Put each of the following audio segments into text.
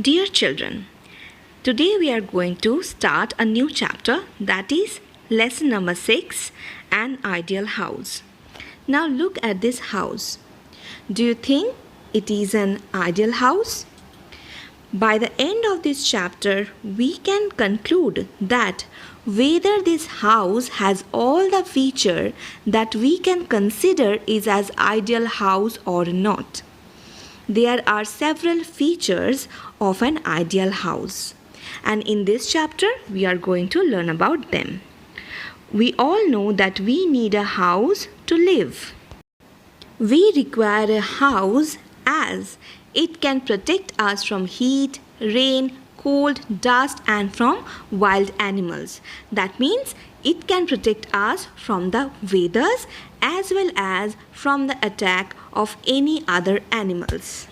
Dear children, today we are going to start a new chapter, that is lesson number 6, an ideal house. Now look at this house. Do you think it is an ideal house? By the end of this chapter, we can conclude that whether this house has all the features that we can consider is as ideal house or not. There are several features of an ideal house, and in this chapter we are going to learn about them. We all know that we need a house to live. We require a house as it can protect us from heat, rain, cold, dust and from wild animals. That means it can protect us from the weathers as well as from the attack of any other animals.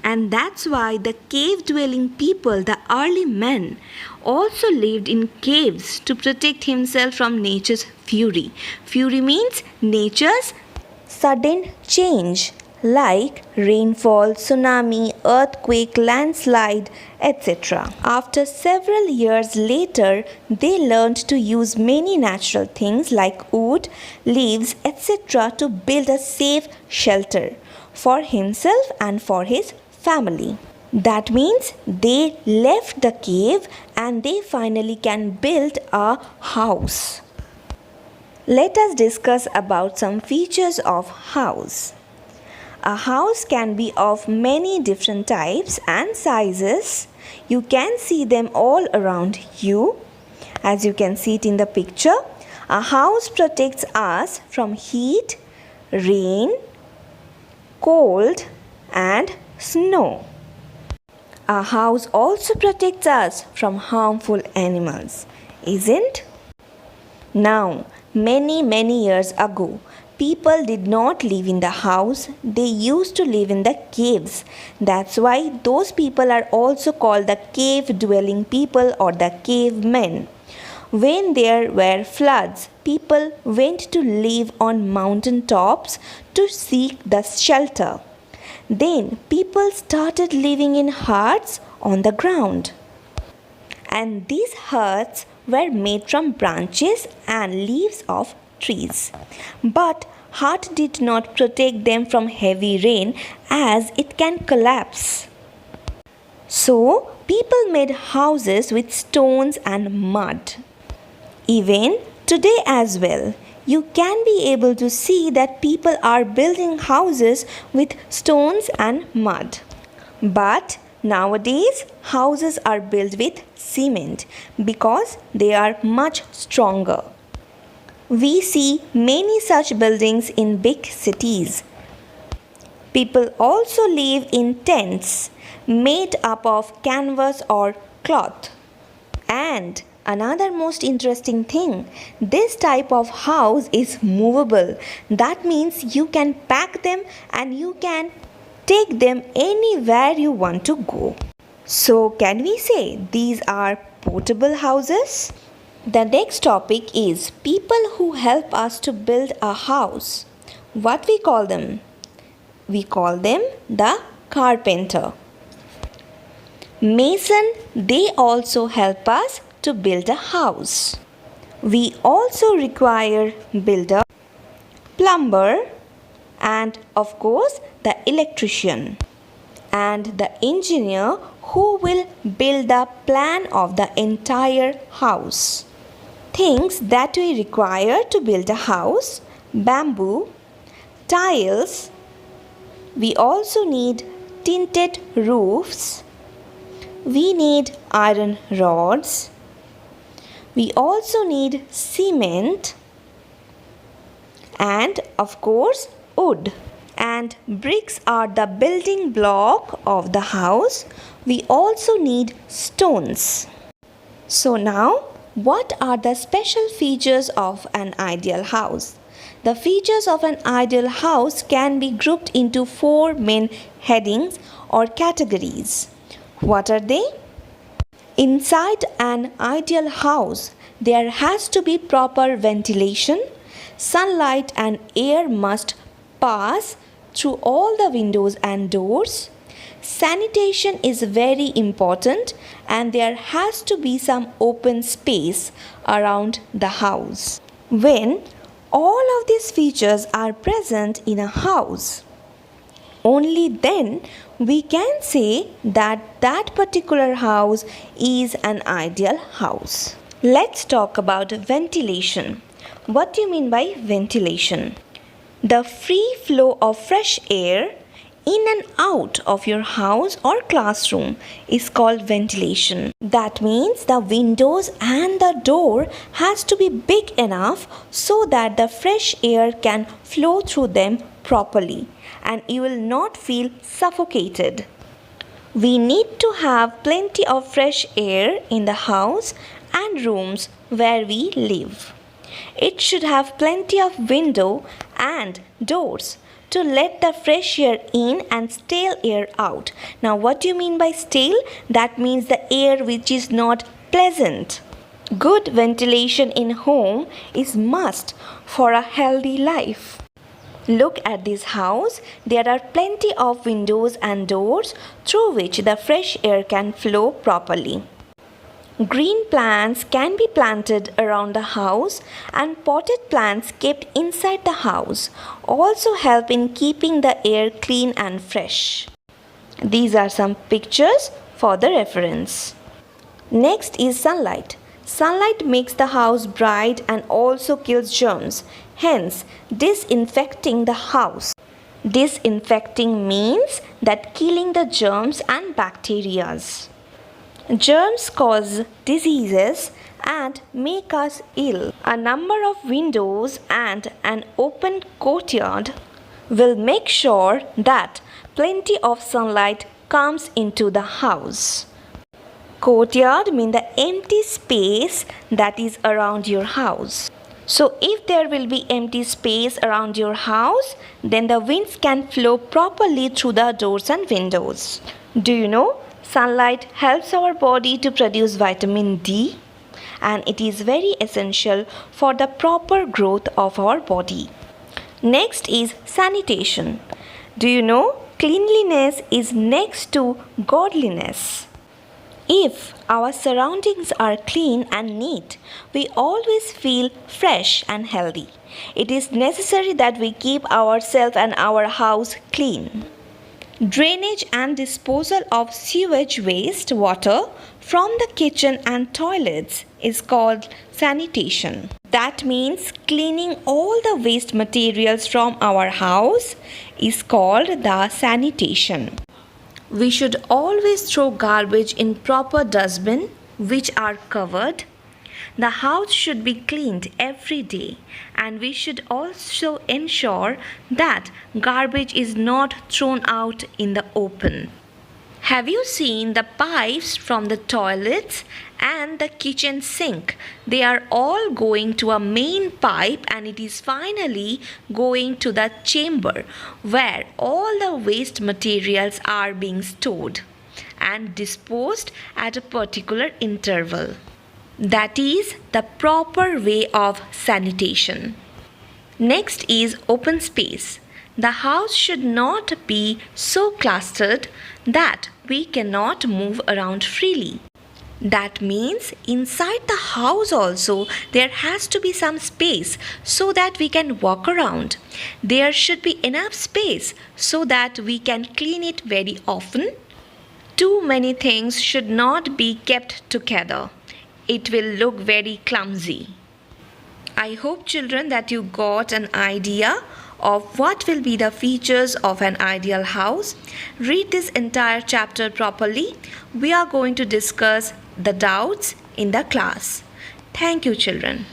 And that's why the cave-dwelling people, the early men, also lived in caves to protect himself from nature's fury. Fury means nature's sudden change, like rainfall, tsunami, earthquake, landslide, etc. After several years later, they learned to use many natural things like wood, leaves, etc. to build a safe shelter for himself and for his family. That means they left the cave and they finally can build a house. Let us discuss about some features of house. A house can be of many different types and sizes. You can see them all around you. As you can see it in the picture, a house protects us from heat, rain, cold and snow. A house also protects us from harmful animals, isn't? Now, many years ago, people did not live in the house, they used to live in the caves. That's why those people are also called the cave-dwelling people or the cavemen. When there were floods, people went to live on mountain tops to seek the shelter. Then people started living in huts on the ground. And these huts were made from branches and leaves of trees. But hut did not protect them from heavy rain as it can collapse. So people made houses with stones and mud. Even today as well, you can be able to see that people are building houses with stones and mud. But nowadays, houses are built with cement because they are much stronger. We see many such buildings in big cities. People also live in tents made up of canvas or cloth. And another most interesting thing, this type of house is movable. That means you can pack them and you can take them anywhere you want to go. So can we say these are portable houses? The next topic is people who help us to build a house. What we call them? We call them the carpenter. Mason, they also help us to build a house. We also require builder, plumber, and of course the electrician and the engineer who will build the plan of the entire house. Things that we require to build a house: bamboo, tiles. We also need tinted roofs. We need iron rods. We also need cement and of course wood. And bricks are the building block of the house. We also need stones. So now, what are the special features of an ideal house? The features of an ideal house can be grouped into 4 main headings or categories. What are they? Inside an ideal house, there has to be proper ventilation. Sunlight and air must pass through all the windows and doors. Sanitation is very important and there has to be some open space around the house. When all of these features are present in a house, only then we can say that that particular house is an ideal house. Let's talk about ventilation. What do you mean by ventilation? The free flow of fresh air in and out of your house or classroom is called ventilation. That means the windows and the door has to be big enough so that the fresh air can flow through them properly and you will not feel suffocated. We need to have plenty of fresh air in the house and rooms where we live. It should have plenty of window and doors to let the fresh air in and stale air out. Now what do you mean by stale? That means the air which is not pleasant. Good ventilation in home is must for a healthy life. Look at this house. There are plenty of windows and doors through which the fresh air can flow properly. Green plants can be planted around the house and potted plants kept inside the house also help in keeping the air clean and fresh. These are some pictures for the reference. Next is sunlight. Sunlight makes the house bright and also kills germs, hence disinfecting the house. Disinfecting means that killing the germs and bacteria. Germs cause diseases and make us ill. A number of windows and an open courtyard will make sure that plenty of sunlight comes into the house. Courtyard means the empty space that is around your house. So if there will be empty space around your house, then the winds can flow properly through the doors and windows. Do you know? Sunlight helps our body to produce vitamin D and it is very essential for the proper growth of our body. Next is sanitation. Do you know cleanliness is next to godliness? If our surroundings are clean and neat, we always feel fresh and healthy. It is necessary that we keep ourselves and our house clean. Drainage and disposal of sewage waste water from the kitchen and toilets is called sanitation. That means cleaning all the waste materials from our house is called the sanitation. We should always throw garbage in proper dustbin which are covered. The house should be cleaned every day and we should also ensure that garbage is not thrown out in the open. Have you seen the pipes from the toilets and the kitchen sink? They are all going to a main pipe and it is finally going to the chamber where all the waste materials are being stored and disposed at a particular interval. That is the proper way of sanitation. Next is open space. The house should not be so clustered that we cannot move around freely. That means inside the house also there has to be some space so that we can walk around. There should be enough space so that we can clean it very often. Too many things should not be kept together. It will look very clumsy. I hope children that you got an idea of what will be the features of an ideal house. Read this entire chapter properly. We are going to discuss the doubts in the class. Thank you children.